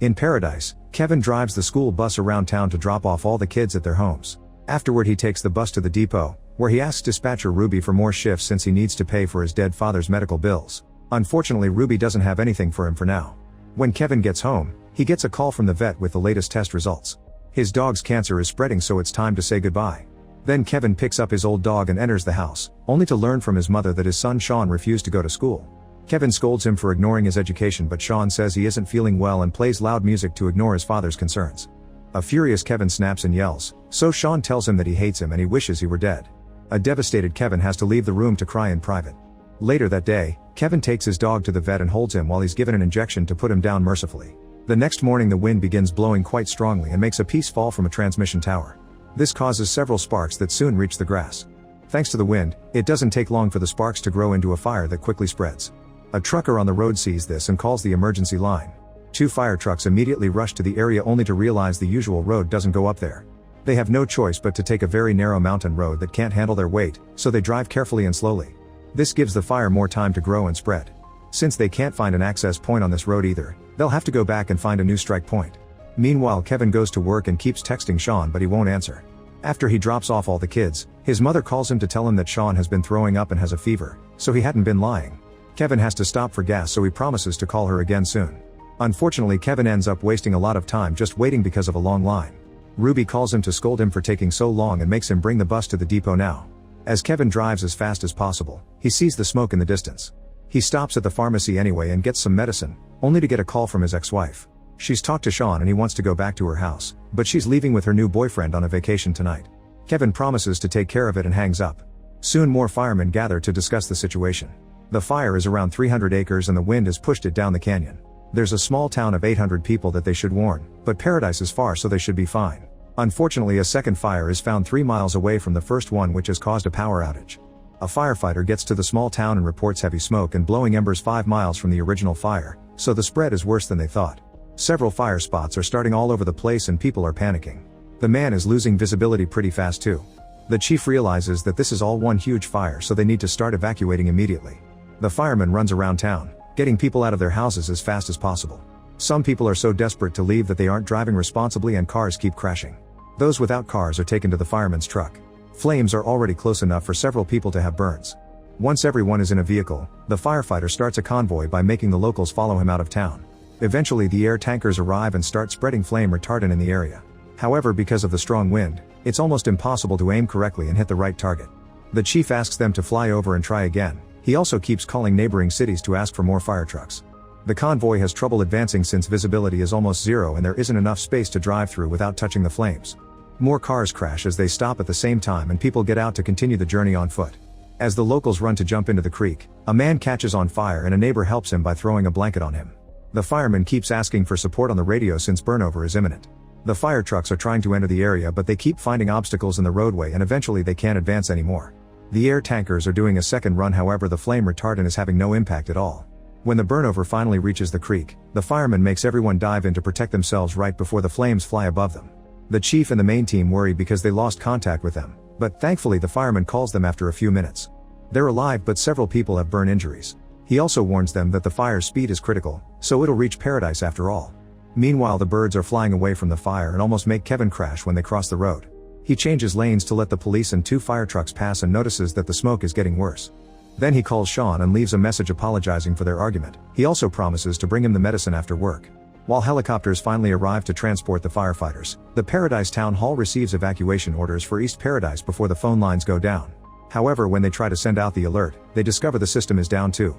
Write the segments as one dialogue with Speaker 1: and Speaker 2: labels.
Speaker 1: In Paradise, Kevin drives the school bus around town to drop off all the kids at their homes. Afterward he takes the bus to the depot, where he asks dispatcher Ruby for more shifts since he needs to pay for his dead father's medical bills. Unfortunately, Ruby doesn't have anything for him for now. When Kevin gets home, he gets a call from the vet with the latest test results. His dog's cancer is spreading, so it's time to say goodbye. Then Kevin picks up his old dog and enters the house, only to learn from his mother that his son Sean refused to go to school. Kevin scolds him for ignoring his education, but Sean says he isn't feeling well and plays loud music to ignore his father's concerns. A furious Kevin snaps and yells, so Sean tells him that he hates him and he wishes he were dead. A devastated Kevin has to leave the room to cry in private. Later that day, Kevin takes his dog to the vet and holds him while he's given an injection to put him down mercifully. The next morning the wind begins blowing quite strongly and makes a piece fall from a transmission tower. This causes several sparks that soon reach the grass. Thanks to the wind, it doesn't take long for the sparks to grow into a fire that quickly spreads. A trucker on the road sees this and calls the emergency line. 2 fire trucks immediately rush to the area only to realize the usual road doesn't go up there. They have no choice but to take a very narrow mountain road that can't handle their weight, so they drive carefully and slowly. This gives the fire more time to grow and spread. Since they can't find an access point on this road either, they'll have to go back and find a new strike point. Meanwhile, Kevin goes to work and keeps texting Sean, but he won't answer. After he drops off all the kids, his mother calls him to tell him that Sean has been throwing up and has a fever, so he hadn't been lying. Kevin has to stop for gas, so he promises to call her again soon. Unfortunately, Kevin ends up wasting a lot of time just waiting because of a long line. Ruby calls him to scold him for taking so long and makes him bring the bus to the depot now. As Kevin drives as fast as possible, he sees the smoke in the distance. He stops at the pharmacy anyway and gets some medicine, only to get a call from his ex-wife. She's talked to Sean and he wants to go back to her house, but she's leaving with her new boyfriend on a vacation tonight. Kevin promises to take care of it and hangs up. Soon more firemen gather to discuss the situation. The fire is around 300 acres and the wind has pushed it down the canyon. There's a small town of 800 people that they should warn, but Paradise is far, so they should be fine. Unfortunately, a second fire is found 3 miles away from the first one, which has caused a power outage. A firefighter gets to the small town and reports heavy smoke and blowing embers 5 miles from the original fire, so the spread is worse than they thought. Several fire spots are starting all over the place and people are panicking. The man is losing visibility pretty fast too. The chief realizes that this is all one huge fire, so they need to start evacuating immediately. The fireman runs around town, getting people out of their houses as fast as possible. Some people are so desperate to leave that they aren't driving responsibly and cars keep crashing. Those without cars are taken to the fireman's truck. Flames are already close enough for several people to have burns. Once everyone is in a vehicle, the firefighter starts a convoy by making the locals follow him out of town. Eventually the air tankers arrive and start spreading flame retardant in the area. However, because of the strong wind, it's almost impossible to aim correctly and hit the right target. The chief asks them to fly over and try again. He also keeps calling neighboring cities to ask for more fire trucks. The convoy has trouble advancing since visibility is almost zero and there isn't enough space to drive through without touching the flames. More cars crash as they stop at the same time and people get out to continue the journey on foot. As the locals run to jump into the creek, a man catches on fire and a neighbor helps him by throwing a blanket on him. The fireman keeps asking for support on the radio since burnover is imminent. The fire trucks are trying to enter the area, but they keep finding obstacles in the roadway and eventually they can't advance anymore. The air tankers are doing a second run, however the flame retardant is having no impact at all. When the burnover finally reaches the creek, the fireman makes everyone dive in to protect themselves right before the flames fly above them. The chief and the main team worry because they lost contact with them, but thankfully the fireman calls them after a few minutes. They're alive, but several people have burn injuries. He also warns them that the fire's speed is critical, so it'll reach Paradise after all. Meanwhile, the birds are flying away from the fire and almost make Kevin crash when they cross the road. He changes lanes to let the police and 2 fire trucks pass and notices that the smoke is getting worse. Then he calls Sean and leaves a message apologizing for their argument. He also promises to bring him the medicine after work. While helicopters finally arrive to transport the firefighters, the Paradise Town Hall receives evacuation orders for East Paradise before the phone lines go down. However, when they try to send out the alert, they discover the system is down too.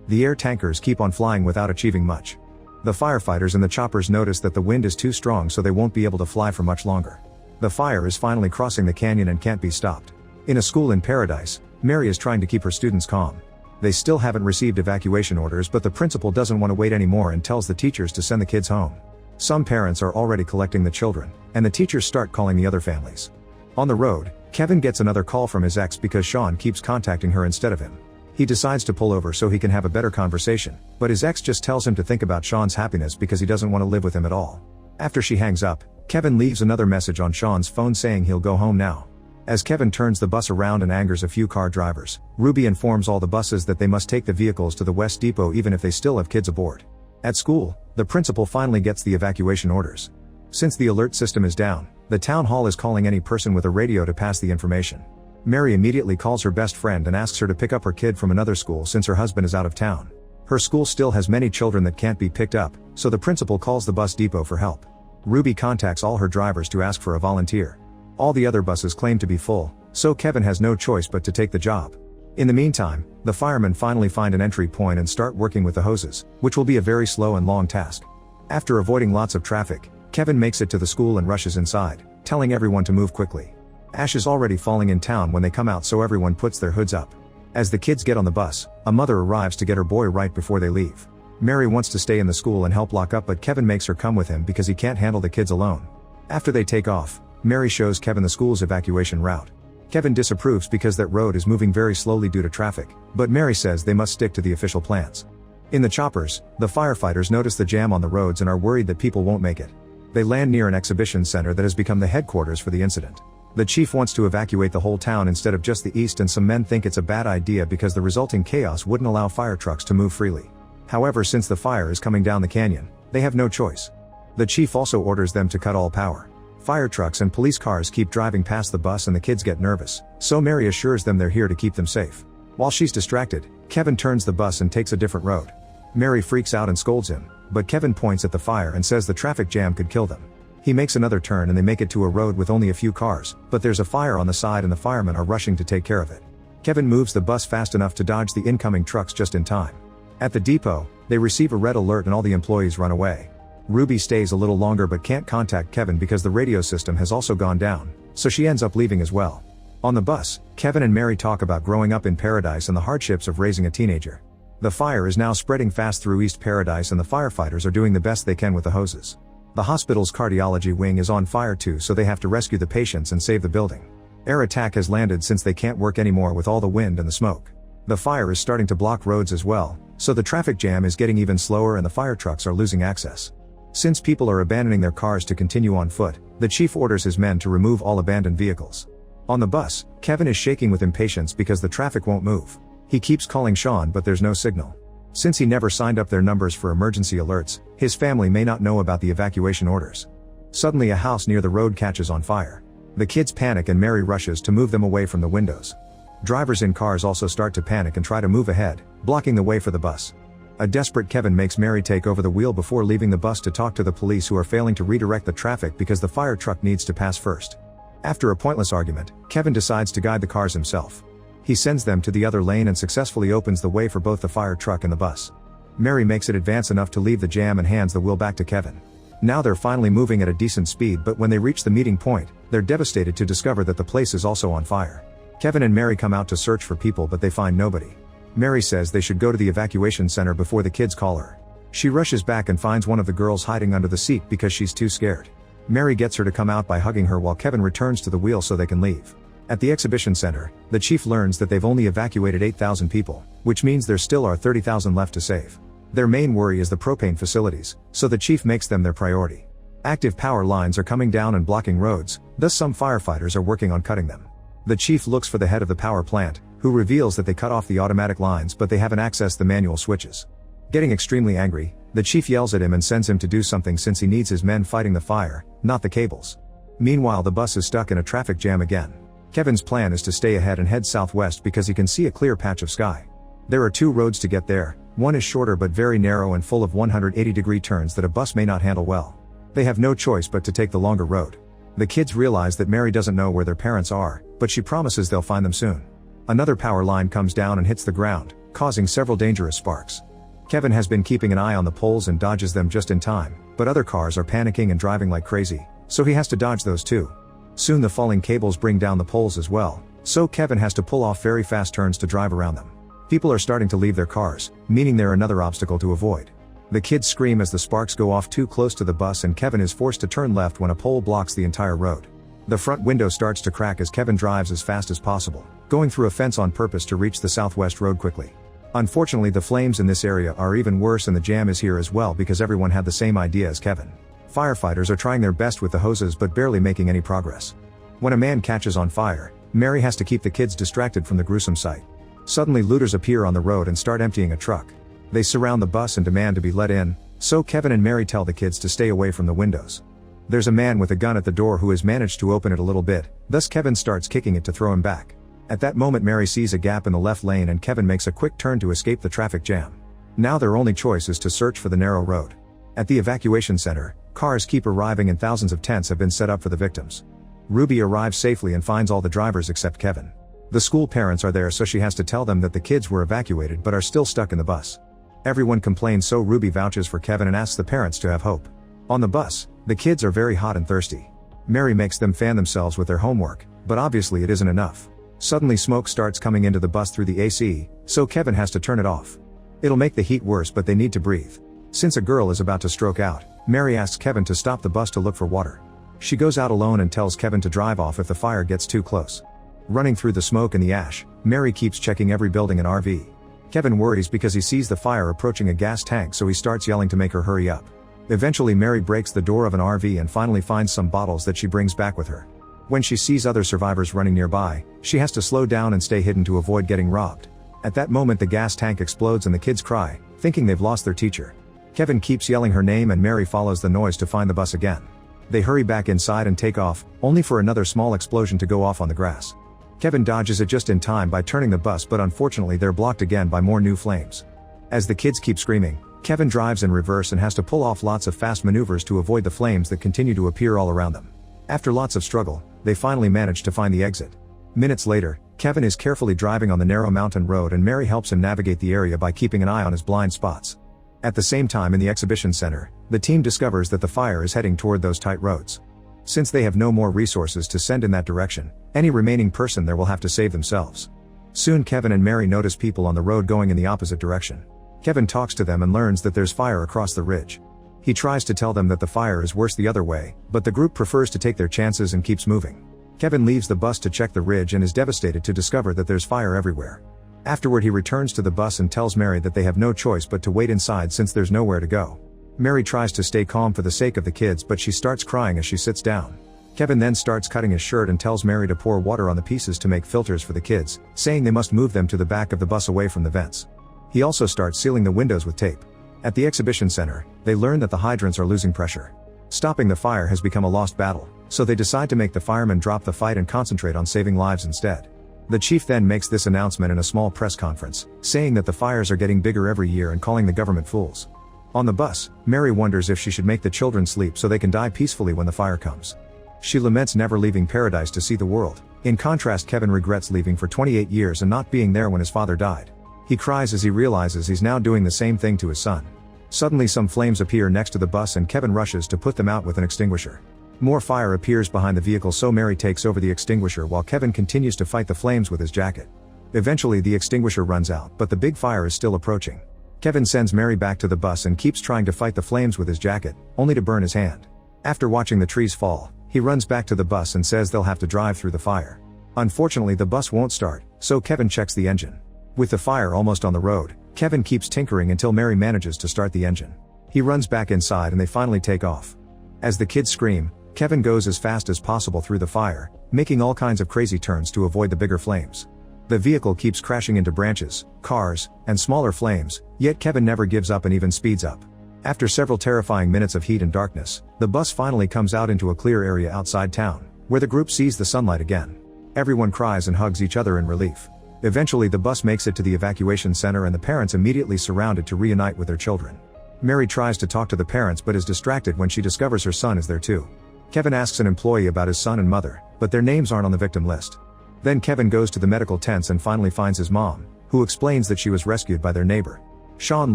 Speaker 1: The air tankers keep on flying without achieving much. The firefighters and the choppers notice that the wind is too strong, so they won't be able to fly for much longer. The fire is finally crossing the canyon and can't be stopped. In a school in Paradise, Mary is trying to keep her students calm. They still haven't received evacuation orders, but the principal doesn't want to wait anymore and tells the teachers to send the kids home. Some parents are already collecting the children, and the teachers start calling the other families. On the road, Kevin gets another call from his ex because Sean keeps contacting her instead of him. He decides to pull over so he can have a better conversation, but his ex just tells him to think about Sean's happiness because he doesn't want to live with him at all. After she hangs up, Kevin leaves another message on Sean's phone saying he'll go home now. As Kevin turns the bus around and angers a few car drivers, Ruby informs all the buses that they must take the vehicles to the West Depot even if they still have kids aboard. At school, the principal finally gets the evacuation orders. Since the alert system is down, the town hall is calling any person with a radio to pass the information. Mary immediately calls her best friend and asks her to pick up her kid from another school since her husband is out of town. Her school still has many children that can't be picked up, so the principal calls the bus depot for help. Ruby contacts all her drivers to ask for a volunteer. All the other buses claim to be full, so Kevin has no choice but to take the job. In the meantime, the firemen finally find an entry point and start working with the hoses, which will be a very slow and long task. After avoiding lots of traffic, Kevin makes it to the school and rushes inside, telling everyone to move quickly. Ash is already falling in town when they come out, so everyone puts their hoods up. As the kids get on the bus, a mother arrives to get her boy right before they leave. Mary wants to stay in the school and help lock up, but Kevin makes her come with him because he can't handle the kids alone. After they take off, Mary shows Kevin the school's evacuation route. Kevin disapproves because that road is moving very slowly due to traffic, but Mary says they must stick to the official plans. In the choppers, the firefighters notice the jam on the roads and are worried that people won't make it. They land near an exhibition center that has become the headquarters for the incident. The chief wants to evacuate the whole town instead of just the east, and some men think it's a bad idea because the resulting chaos wouldn't allow fire trucks to move freely. However, since the fire is coming down the canyon, they have no choice. The chief also orders them to cut all power. Fire trucks and police cars keep driving past the bus and the kids get nervous, so Mary assures them they're here to keep them safe. While she's distracted, Kevin turns the bus and takes a different road. Mary freaks out and scolds him, but Kevin points at the fire and says the traffic jam could kill them. He makes another turn and they make it to a road with only a few cars, but there's a fire on the side and the firemen are rushing to take care of it. Kevin moves the bus fast enough to dodge the incoming trucks just in time. At the depot, they receive a red alert and all the employees run away. Ruby stays a little longer but can't contact Kevin because the radio system has also gone down, so she ends up leaving as well. On the bus, Kevin and Mary talk about growing up in Paradise and the hardships of raising a teenager. The fire is now spreading fast through East Paradise and the firefighters are doing the best they can with the hoses. The hospital's cardiology wing is on fire too, so they have to rescue the patients and save the building. Air attack has landed since they can't work anymore with all the wind and the smoke. The fire is starting to block roads as well, so the traffic jam is getting even slower and the fire trucks are losing access. Since people are abandoning their cars to continue on foot, the chief orders his men to remove all abandoned vehicles. On the bus, Kevin is shaking with impatience because the traffic won't move. He keeps calling Sean but there's no signal. Since he never signed up their numbers for emergency alerts, his family may not know about the evacuation orders. Suddenly a house near the road catches on fire. The kids panic and Mary rushes to move them away from the windows. Drivers in cars also start to panic and try to move ahead, blocking the way for the bus. A desperate Kevin makes Mary take over the wheel before leaving the bus to talk to the police, who are failing to redirect the traffic because the fire truck needs to pass first. After a pointless argument, Kevin decides to guide the cars himself. He sends them to the other lane and successfully opens the way for both the fire truck and the bus. Mary makes it advance enough to leave the jam and hands the wheel back to Kevin. Now they're finally moving at a decent speed, but when they reach the meeting point, they're devastated to discover that the place is also on fire. Kevin and Mary come out to search for people but they find nobody. Mary says they should go to the evacuation center before the kids call her. She rushes back and finds one of the girls hiding under the seat because she's too scared. Mary gets her to come out by hugging her while Kevin returns to the wheel so they can leave. At the exhibition center, the chief learns that they've only evacuated 8,000 people, which means there still are 30,000 left to save. Their main worry is the propane facilities, so the chief makes them their priority. Active power lines are coming down and blocking roads, thus some firefighters are working on cutting them. The chief looks for the head of the power plant, who reveals that they cut off the automatic lines but they haven't accessed the manual switches. Getting extremely angry, the chief yells at him and sends him to do something since he needs his men fighting the fire, not the cables. Meanwhile, the bus is stuck in a traffic jam again. Kevin's plan is to stay ahead and head southwest because he can see a clear patch of sky. There are two roads to get there, one is shorter but very narrow and full of 180-degree turns that a bus may not handle well. They have no choice but to take the longer road. The kids realize that Mary doesn't know where their parents are, but she promises they'll find them soon. Another power line comes down and hits the ground, causing several dangerous sparks. Kevin has been keeping an eye on the poles and dodges them just in time, but other cars are panicking and driving like crazy, so he has to dodge those too. Soon the falling cables bring down the poles as well, so Kevin has to pull off very fast turns to drive around them. People are starting to leave their cars, meaning they're another obstacle to avoid. The kids scream as the sparks go off too close to the bus and Kevin is forced to turn left when a pole blocks the entire road. The front window starts to crack as Kevin drives as fast as possible, going through a fence on purpose to reach the southwest road quickly. Unfortunately, the flames in this area are even worse and the jam is here as well because everyone had the same idea as Kevin. Firefighters are trying their best with the hoses but barely making any progress. When a man catches on fire, Mary has to keep the kids distracted from the gruesome sight. Suddenly looters appear on the road and start emptying a truck. They surround the bus and demand to be let in, So Kevin and Mary tell the kids to stay away from the windows. There's a man with a gun at the door who has managed to open it a little bit, thus Kevin starts kicking it to throw him back. At that moment Mary sees a gap in the left lane and Kevin makes a quick turn to escape the traffic jam. Now their only choice is to search for the narrow road. At the evacuation center, cars keep arriving and thousands of tents have been set up for the victims. Ruby arrives safely and finds all the drivers except Kevin. The school parents are there, so she has to tell them that the kids were evacuated but are still stuck in the bus. Everyone complains, so Ruby vouches for Kevin and asks the parents to have hope. On the bus, the kids are very hot and thirsty. Mary makes them fan themselves with their homework, but obviously it isn't enough. Suddenly smoke starts coming into the bus through the AC, so Kevin has to turn it off. It'll make the heat worse, but they need to breathe. Since a girl is about to stroke out, Mary asks Kevin to stop the bus to look for water. She goes out alone and tells Kevin to drive off if the fire gets too close. Running through the smoke and the ash, Mary keeps checking every building and RV. Kevin worries because he sees the fire approaching a gas tank, so he starts yelling to make her hurry up. Eventually Mary breaks the door of an RV and finally finds some bottles that she brings back with her. When she sees other survivors running nearby, she has to slow down and stay hidden to avoid getting robbed. At that moment the gas tank explodes and the kids cry, thinking they've lost their teacher. Kevin keeps yelling her name and Mary follows the noise to find the bus again. They hurry back inside and take off, only for another small explosion to go off on the grass. Kevin dodges it just in time by turning the bus, but unfortunately they're blocked again by more new flames. As the kids keep screaming, Kevin drives in reverse and has to pull off lots of fast maneuvers to avoid the flames that continue to appear all around them. After lots of struggle, they finally manage to find the exit. Minutes later, Kevin is carefully driving on the narrow mountain road and Mary helps him navigate the area by keeping an eye on his blind spots. At the same time in the exhibition center, the team discovers that the fire is heading toward those tight roads. Since they have no more resources to send in that direction, any remaining person there will have to save themselves. Soon Kevin and Mary notice people on the road going in the opposite direction. Kevin talks to them and learns that there's fire across the ridge. He tries to tell them that the fire is worse the other way, but the group prefers to take their chances and keeps moving. Kevin leaves the bus to check the ridge and is devastated to discover that there's fire everywhere. Afterward he returns to the bus and tells Mary that they have no choice but to wait inside since there's nowhere to go. Mary tries to stay calm for the sake of the kids, but she starts crying as she sits down. Kevin then starts cutting his shirt and tells Mary to pour water on the pieces to make filters for the kids, saying they must move them to the back of the bus away from the vents. He also starts sealing the windows with tape. At the exhibition center, they learn that the hydrants are losing pressure. Stopping the fire has become a lost battle, so they decide to make the firemen drop the fight and concentrate on saving lives instead. The chief then makes this announcement in a small press conference, saying that the fires are getting bigger every year and calling the government fools. On the bus, Mary wonders if she should make the children sleep so they can die peacefully when the fire comes. She laments never leaving paradise to see the world. In contrast, Kevin regrets leaving for 28 years and not being there when his father died. He cries as he realizes he's now doing the same thing to his son. Suddenly some flames appear next to the bus and Kevin rushes to put them out with an extinguisher. More fire appears behind the vehicle, so Mary takes over the extinguisher while Kevin continues to fight the flames with his jacket. Eventually the extinguisher runs out, but the big fire is still approaching. Kevin sends Mary back to the bus and keeps trying to fight the flames with his jacket, only to burn his hand. After watching the trees fall, he runs back to the bus and says they'll have to drive through the fire. Unfortunately the bus won't start, so Kevin checks the engine. With the fire almost on the road, Kevin keeps tinkering until Mary manages to start the engine. He runs back inside and they finally take off. As the kids scream, Kevin goes as fast as possible through the fire, making all kinds of crazy turns to avoid the bigger flames. The vehicle keeps crashing into branches, cars, and smaller flames, yet Kevin never gives up and even speeds up. After several terrifying minutes of heat and darkness, the bus finally comes out into a clear area outside town, where the group sees the sunlight again. Everyone cries and hugs each other in relief. Eventually the bus makes it to the evacuation center and the parents immediately surround it to reunite with their children. Mary tries to talk to the parents but is distracted when she discovers her son is there too. Kevin asks an employee about his son and mother, but their names aren't on the victim list. Then Kevin goes to the medical tents and finally finds his mom, who explains that she was rescued by their neighbor. Sean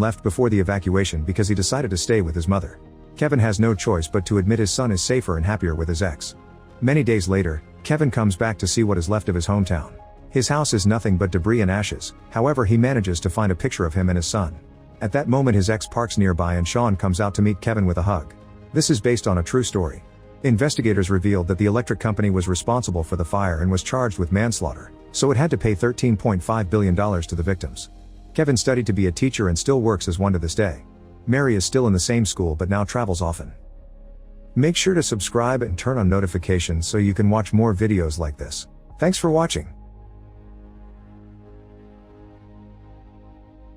Speaker 1: left before the evacuation because he decided to stay with his mother. Kevin has no choice but to admit his son is safer and happier with his ex. Many days later, Kevin comes back to see what is left of his hometown. His house is nothing but debris and ashes, however he manages to find a picture of him and his son. At that moment his ex parks nearby and Sean comes out to meet Kevin with a hug. This is based on a true story. Investigators revealed that the electric company was responsible for the fire and was charged with manslaughter, so it had to pay $13.5 billion to the victims. Kevin studied to be a teacher and still works as one to this day. Mary is still in the same school but now travels often. Make sure to subscribe and turn on notifications so you can watch more videos like this. Thanks for watching.